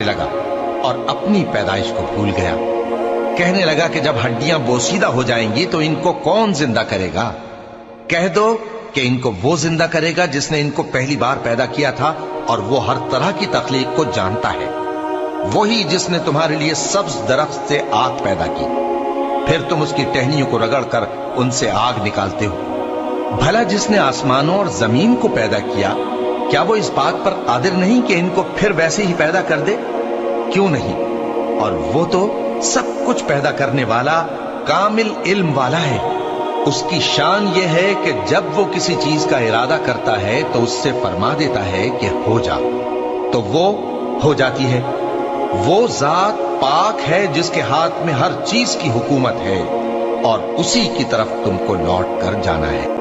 लगा और अपनी पैदाइश को भूल गया। कहने लगा कि जब हड्डियां बोसीदा हो जाएंगी तो इनको कौन जिंदा करेगा? कह दो कि इनको वो जिंदा करेगा जिसने इनको पहली बार पैदा किया था, और वो हर तरह की तख्लीक को जानता है। वही जिसने तुम्हारे लिए सब्ज दरख्त से आग पैदा की, फिर तुम उसकी टहनियों को रगड़कर उनसे आग निकालते हो। भला जिसने आसमानों और जमीन को पैदा किया, क्या वो इस बात पर कादिर नहीं कि इनको फिर वैसे ही पैदा कर दे? क्यों नहीं? और वो तो सब कुछ पैदा करने वाला, कामिल इल्म वाला है। उसकी शान ये है कि जब वो किसी चीज का इरादा करता है तो उससे फरमा देता है कि हो जा, तो वो हो जाती है। वो जात पाक है जिसके हाथ में हर चीज की हुकूमत है, और उसी की तरफ तुमको लौट कर जाना है।